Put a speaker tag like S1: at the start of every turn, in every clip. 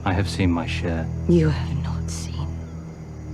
S1: I have seen my share.
S2: You have not seen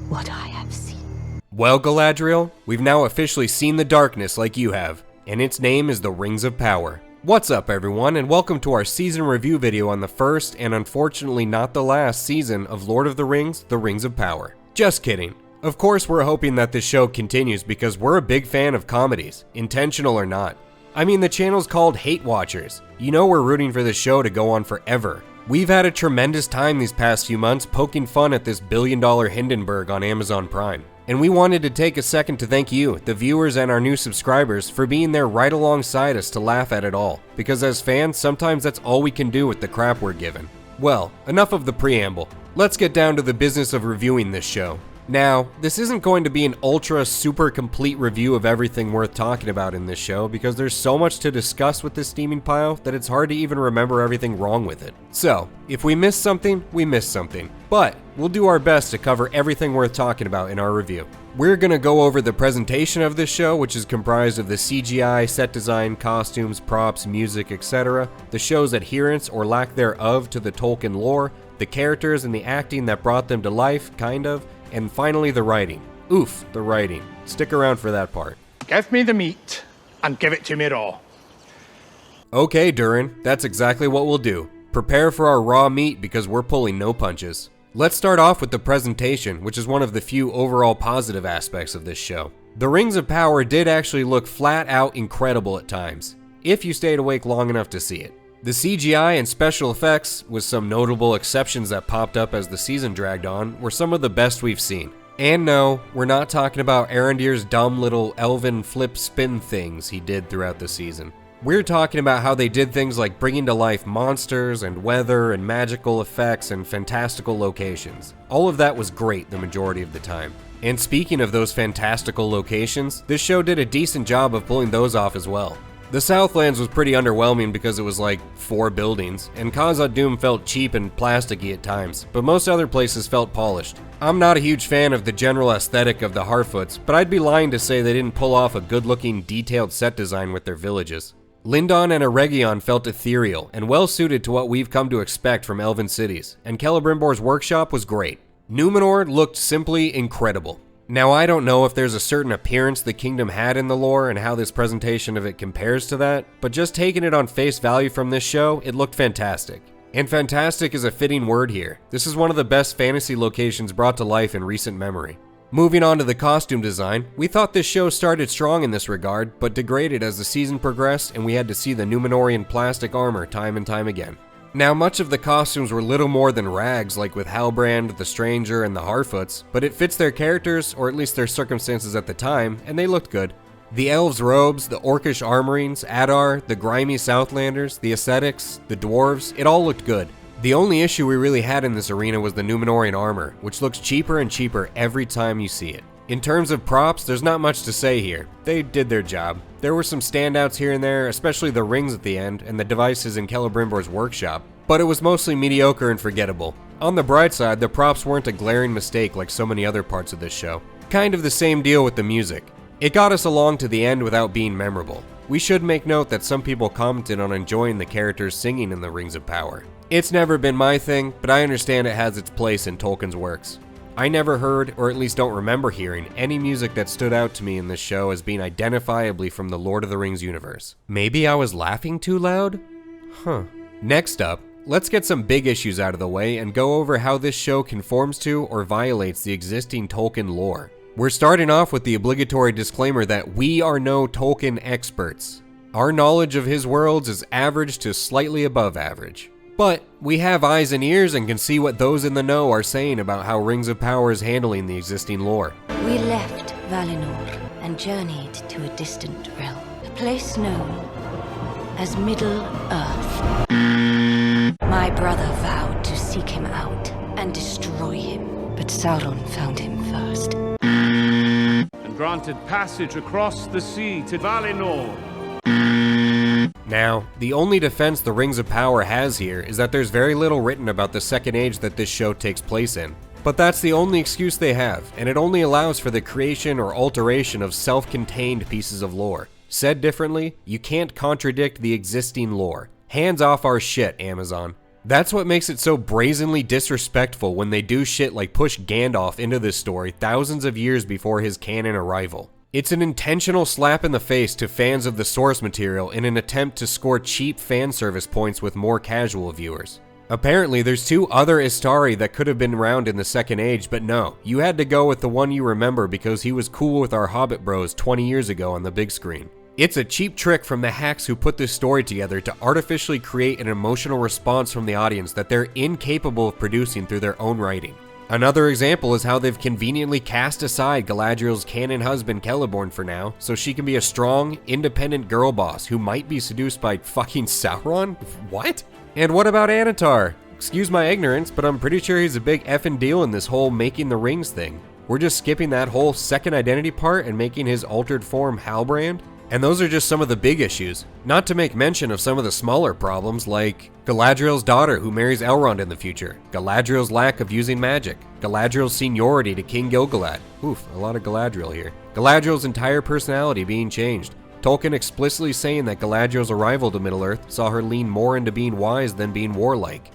S2: what I have seen.
S3: Well, Galadriel, we've now officially seen the darkness like you have, and its name is the Rings of Power. What's up, everyone, and welcome to our season review video on the first, and unfortunately not the last, season of Lord of the Rings, The Rings of Power. Just kidding. Of course, we're hoping that this show continues because we're a big fan of comedies, intentional or not. I mean, the channel's called HateWatchers. You know we're rooting for this show to go on forever. We've had a tremendous time these past few months poking fun at this billion-dollar Hindenburg on Amazon Prime. And we wanted to take a second to thank you, the viewers and our new subscribers, for being there right alongside us to laugh at it all. Because as fans, sometimes that's all we can do with the crap we're given. Well, enough of the preamble. Let's get down to the business of reviewing this show. Now, this isn't going to be an ultra super complete review of everything worth talking about in this show because there's so much to discuss with this steaming pile that it's hard to even remember everything wrong with it. So, if we missed something, we missed something. But we'll do our best to cover everything worth talking about in our review. We're gonna go over the presentation of this show, which is comprised of the CGI, set design, costumes, props, music, etc., the show's adherence or lack thereof to the Tolkien lore, the characters and the acting that brought them to life, kind of, and finally the writing. Oof, the writing. Stick around for that part.
S4: Give me the meat, and give it to me raw.
S3: Okay, Durin, that's exactly what we'll do. Prepare for our raw meat because we're pulling no punches. Let's start off with the presentation, which is one of the few overall positive aspects of this show. The Rings of Power did actually look flat out incredible at times, if you stayed awake long enough to see it. The CGI and special effects, with some notable exceptions that popped up as the season dragged on, were some of the best we've seen. And no, we're not talking about Arondir's dumb little elven flip spin things he did throughout the season. We're talking about how they did things like bringing to life monsters and weather and magical effects and fantastical locations. All of that was great the majority of the time. And speaking of those fantastical locations, this show did a decent job of pulling those off as well. The Southlands was pretty underwhelming because it was like 4 buildings, and Khazad-dûm felt cheap and plasticky at times, but most other places felt polished. I'm not a huge fan of the general aesthetic of the Harfoots, but I'd be lying to say they didn't pull off a good-looking, detailed set design with their villages. Lindon and Eregion felt ethereal and well-suited to what we've come to expect from elven cities, and Celebrimbor's workshop was great. Númenor looked simply incredible. Now, I don't know if there's a certain appearance the kingdom had in the lore and how this presentation of it compares to that, but just taking it on face value from this show, it looked fantastic. And fantastic is a fitting word here. This is one of the best fantasy locations brought to life in recent memory. Moving on to the costume design, we thought this show started strong in this regard, but degraded as the season progressed and we had to see the Númenorian plastic armor time and time again. Now, much of the costumes were little more than rags, like with Halbrand, the Stranger, and the Harfoots, but it fits their characters, or at least their circumstances at the time, and they looked good. The elves' robes, the orcish armorings, Adar, the grimy Southlanders, the ascetics, the dwarves, it all looked good. The only issue we really had in this arena was the Númenorian armor, which looks cheaper and cheaper every time you see it. In terms of props, there's not much to say here. They did their job. There were some standouts here and there, especially the rings at the end and the devices in Celebrimbor's workshop, but it was mostly mediocre and forgettable. On the bright side, the props weren't a glaring mistake like so many other parts of this show. Kind of the same deal with the music. It got us along to the end without being memorable. We should make note that some people commented on enjoying the characters singing in the Rings of Power. It's never been my thing, but I understand it has its place in Tolkien's works. I never heard, or at least don't remember hearing, any music that stood out to me in this show as being identifiably from the Lord of the Rings universe. Maybe I was laughing too loud? Huh. Next up, let's get some big issues out of the way and go over how this show conforms to or violates the existing Tolkien lore. We're starting off with the obligatory disclaimer that we are no Tolkien experts. Our knowledge of his worlds is average to slightly above average. But we have eyes and ears and can see what those in the know are saying about how Rings of Power is handling the existing lore.
S2: We left Valinor and journeyed to a distant realm, a place known as Middle-earth. My brother vowed to seek him out and destroy him, but Sauron found him first.
S5: And granted passage across the sea to Valinor.
S3: Now, the only defense the Rings of Power has here is that there's very little written about the Second Age that this show takes place in. But that's the only excuse they have, and it only allows for the creation or alteration of self-contained pieces of lore. Said differently, you can't contradict the existing lore. Hands off our shit, Amazon. That's what makes it so brazenly disrespectful when they do shit like push Gandalf into this story thousands of years before his canon arrival. It's an intentional slap in the face to fans of the source material in an attempt to score cheap fan service points with more casual viewers. Apparently, there's 2 other Istari that could have been around in the Second Age, but no, you had to go with the one you remember because he was cool with our Hobbit bros 20 years ago on the big screen. It's a cheap trick from the hacks who put this story together to artificially create an emotional response from the audience that they're incapable of producing through their own writing. Another example is how they've conveniently cast aside Galadriel's canon husband Celeborn for now, so she can be a strong, independent girl boss who might be seduced by fucking Sauron? What? And what about Anatar? Excuse my ignorance, but I'm pretty sure he's a big effing deal in this whole making the rings thing. We're just skipping that whole second identity part and making his altered form Halbrand? And those are just some of the big issues, not to make mention of some of the smaller problems like Galadriel's daughter who marries Elrond in the future, Galadriel's lack of using magic, Galadriel's seniority to King Gil-galad, oof, a lot of Galadriel here, Galadriel's entire personality being changed, Tolkien explicitly saying that Galadriel's arrival to Middle-earth saw her lean more into being wise than being warlike.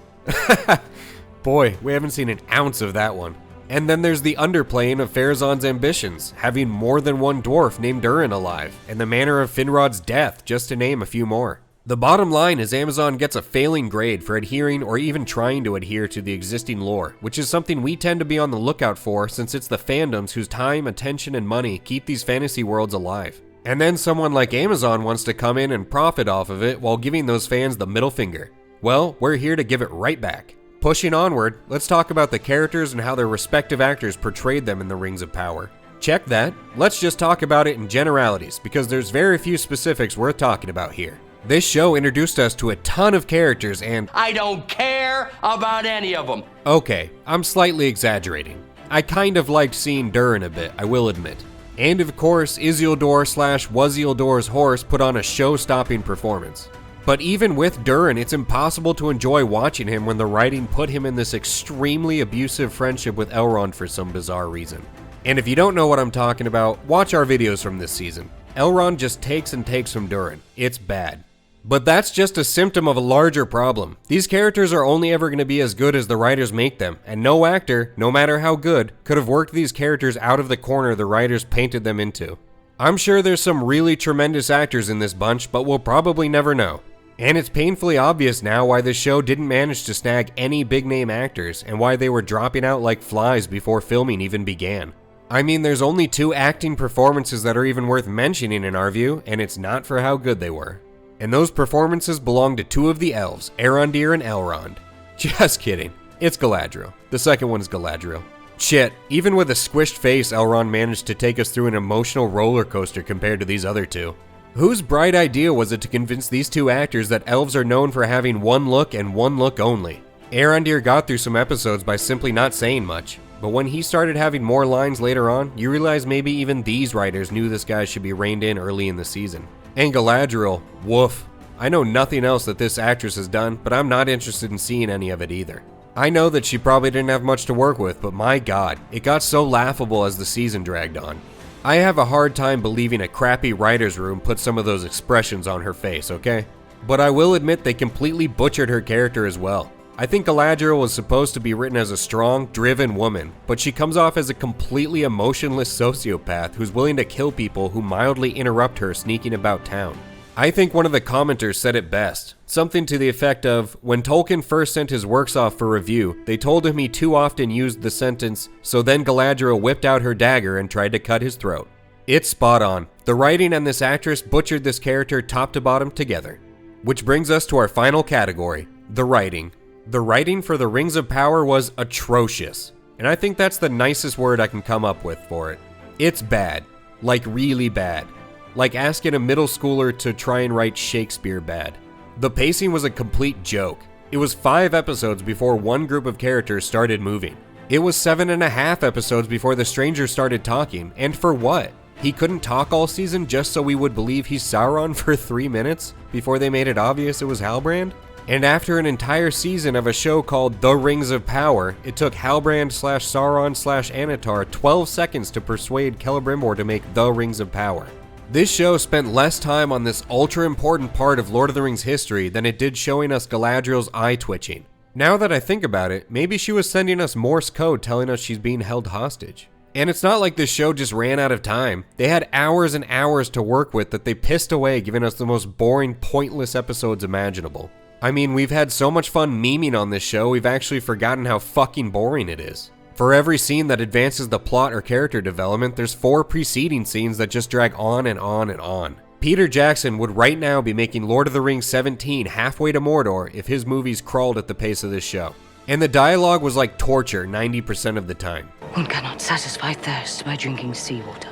S3: Boy, we haven't seen an ounce of that one. And then there's the underplaying of Pharazôn's ambitions, having more than one dwarf named Durin alive, and the manner of Finrod's death, just to name a few more. The bottom line is Amazon gets a failing grade for adhering or even trying to adhere to the existing lore, which is something we tend to be on the lookout for since it's the fandoms whose time, attention, and money keep these fantasy worlds alive. And then someone like Amazon wants to come in and profit off of it while giving those fans the middle finger. Well, we're here to give it right back. Pushing onward, let's talk about the characters and how their respective actors portrayed them in the Rings of Power. Check that. Let's just talk about it in generalities, because there's very few specifics worth talking about here. This show introduced us to a ton of characters and
S1: I don't care about any of them.
S3: Okay, I'm slightly exaggerating. I kind of liked seeing Durin a bit, I will admit. And of course, Isildur/Was-Isildur's horse put on a show-stopping performance. But even with Durin, it's impossible to enjoy watching him when the writing put him in this extremely abusive friendship with Elrond for some bizarre reason. And if you don't know what I'm talking about, watch our videos from this season. Elrond just takes and takes from Durin. It's bad. But that's just a symptom of a larger problem. These characters are only ever going to be as good as the writers make them, and no actor, no matter how good, could have worked these characters out of the corner the writers painted them into. I'm sure there's some really tremendous actors in this bunch, but we'll probably never know. And it's painfully obvious now why this show didn't manage to snag any big-name actors, and why they were dropping out like flies before filming even began. I mean, there's only 2 acting performances that are even worth mentioning in our view, and it's not for how good they were. And those performances belong to 2 of the elves, Arondir and Elrond. Just kidding. It's Galadriel. The second one is Galadriel. Shit, even with a squished face, Elrond managed to take us through an emotional roller coaster compared to these other 2. Whose bright idea was it to convince these 2 actors that elves are known for having one look and one look only? Arondir got through some episodes by simply not saying much, but when he started having more lines later on, you realize maybe even these writers knew this guy should be reined in early in the season. And Galadriel, woof. I know nothing else that this actress has done, but I'm not interested in seeing any of it either. I know that she probably didn't have much to work with, but my god, it got so laughable as the season dragged on. I have a hard time believing a crappy writer's room put some of those expressions on her face, okay? But I will admit they completely butchered her character as well. I think Galadriel was supposed to be written as a strong, driven woman, but she comes off as a completely emotionless sociopath who's willing to kill people who mildly interrupt her sneaking about town. I think one of the commenters said it best, something to the effect of, when Tolkien first sent his works off for review, they told him he too often used the sentence, so then Galadriel whipped out her dagger and tried to cut his throat. It's spot on. The writing and this actress butchered this character top to bottom together. Which brings us to our final category, the writing. The writing for the Rings of Power was atrocious, and I think that's the nicest word I can come up with for it. It's bad. Like really bad. Like asking a middle schooler to try and write Shakespeare bad. The pacing was a complete joke. It was 5 episodes before one group of characters started moving. It was 7.5 episodes before the stranger started talking, and for what? He couldn't talk all season just so we would believe he's Sauron for 3 minutes before they made it obvious it was Halbrand? And after an entire season of a show called The Rings of Power, it took Halbrand/Sauron/Anatar 12 seconds to persuade Celebrimbor to make The Rings of Power. This show spent less time on this ultra important part of Lord of the Rings history than it did showing us Galadriel's eye twitching. Now that I think about it, maybe she was sending us Morse code telling us she's being held hostage. And it's not like this show just ran out of time. They had hours and hours to work with that they pissed away, giving us the most boring, pointless episodes imaginable. I mean, we've had so much fun memeing on this show, we've actually forgotten how fucking boring it is. For every scene that advances the plot or character development, there's 4 preceding scenes that just drag on and on and on. Peter Jackson would right now be making Lord of the Rings 17 halfway to Mordor if his movies crawled at the pace of this show. And the dialogue was like torture 90% of the time.
S2: One cannot satisfy thirst by drinking seawater.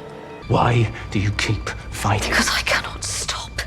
S6: Why do you keep fighting?
S2: Because I cannot stop.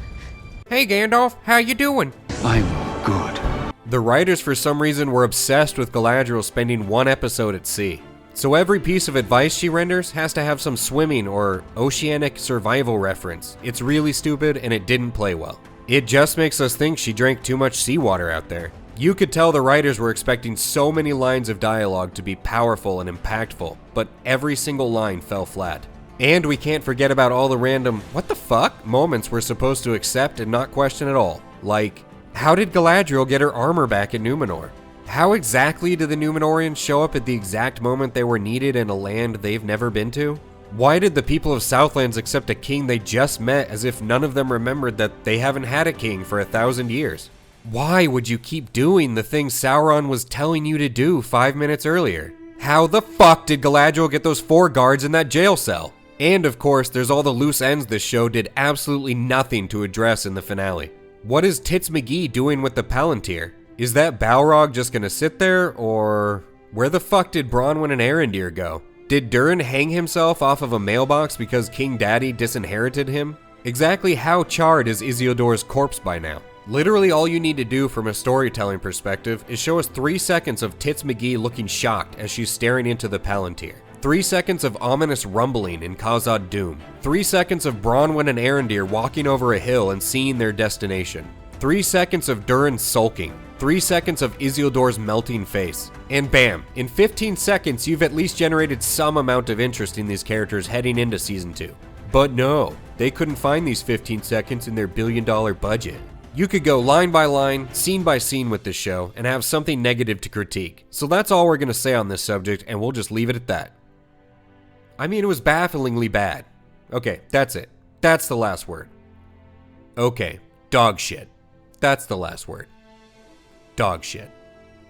S3: Hey Gandalf, how you doing?
S6: I'm good.
S3: The writers for some reason were obsessed with Galadriel spending 1 episode at sea. So every piece of advice she renders has to have some swimming or oceanic survival reference. It's really stupid and it didn't play well. It just makes us think she drank too much seawater out there. You could tell the writers were expecting so many lines of dialogue to be powerful and impactful, but every single line fell flat. And we can't forget about all the random "what the fuck" moments we're supposed to accept and not question at all. Like, how did Galadriel get her armor back in Numenor? How exactly did the Numenorians show up at the exact moment they were needed in a land they've never been to? Why did the people of Southlands accept a king they just met as if none of them remembered that they haven't had a king for 1,000 years? Why would you keep doing the things Sauron was telling you to do 5 minutes earlier? How the fuck did Galadriel get those 4 guards in that jail cell? And of course, there's all the loose ends this show did absolutely nothing to address in the finale. What is Tits McGee doing with the Palantir? Is that Balrog just gonna sit there, or where the fuck did Bronwyn and Arondir go? Did Durin hang himself off of a mailbox because King Daddy disinherited him? Exactly how charred is Isildur's corpse by now? Literally all you need to do from a storytelling perspective is show us 3 seconds of Tits McGee looking shocked as she's staring into the Palantir. 3 seconds of ominous rumbling in Khazad Dûm. 3 seconds of Bronwyn and Arondir walking over a hill and seeing their destination. 3 seconds of Durin sulking. 3 seconds of Isildur's melting face. And bam, in 15 seconds you've at least generated some amount of interest in these characters heading into Season 2. But no, they couldn't find these 15 seconds in their billion-dollar budget. You could go line by line, scene by scene with this show, and have something negative to critique. So that's all we're gonna say on this subject, and we'll just leave it at that. I mean, it was bafflingly bad. Okay, that's it. That's the last word. Okay, dog shit. That's the last word. Dog shit.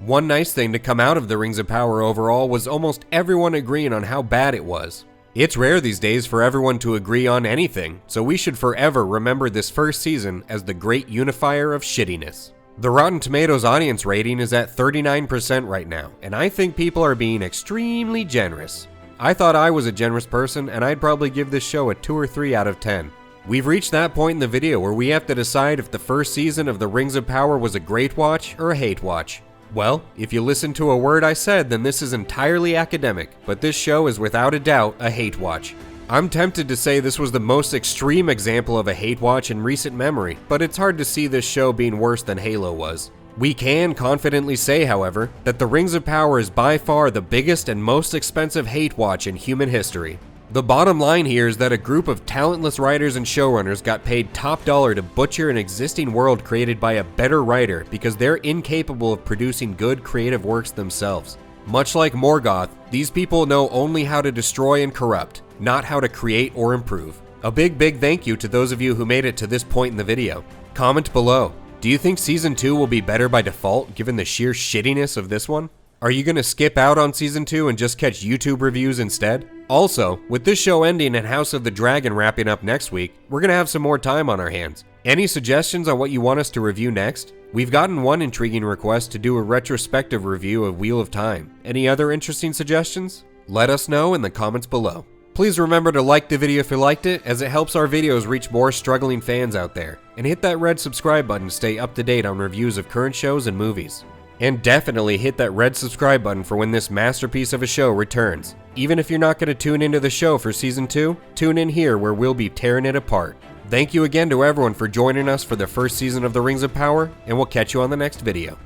S3: One nice thing to come out of the Rings of Power overall was almost everyone agreeing on how bad it was. It's rare these days for everyone to agree on anything, so we should forever remember this first season as the great unifier of shittiness. The Rotten Tomatoes audience rating is at 39% right now, and I think people are being extremely generous. I thought I was a generous person, and I'd probably give this show a 2 or 3 out of 10. We've reached that point in the video where we have to decide if the first season of the Rings of Power was a great watch or a hate watch. Well, if you listen to a word I said, then this is entirely academic, but this show is without a doubt a hate watch. I'm tempted to say this was the most extreme example of a hate watch in recent memory, but it's hard to see this show being worse than Halo was. We can confidently say, however, that the Rings of Power is by far the biggest and most expensive hate watch in human history. The bottom line here is that a group of talentless writers and showrunners got paid top dollar to butcher an existing world created by a better writer because they're incapable of producing good creative works themselves. Much like Morgoth, these people know only how to destroy and corrupt, not how to create or improve. A big thank you to those of you who made it to this point in the video. Comment below. Do you think Season 2 will be better by default given the sheer shittiness of this one? Are you gonna skip out on Season 2 and just catch YouTube reviews instead? Also, with this show ending and House of the Dragon wrapping up next week, we're gonna have some more time on our hands. Any suggestions on what you want us to review next? We've gotten one intriguing request to do a retrospective review of Wheel of Time. Any other interesting suggestions? Let us know in the comments below. Please remember to like the video if you liked it, as it helps our videos reach more struggling fans out there. And hit that red subscribe button to stay up to date on reviews of current shows and movies. And definitely hit that red subscribe button for when this masterpiece of a show returns. Even if you're not going to tune into the show for Season 2, tune in here where we'll be tearing it apart. Thank you again to everyone for joining us for the first season of the Rings of Power, and we'll catch you on the next video.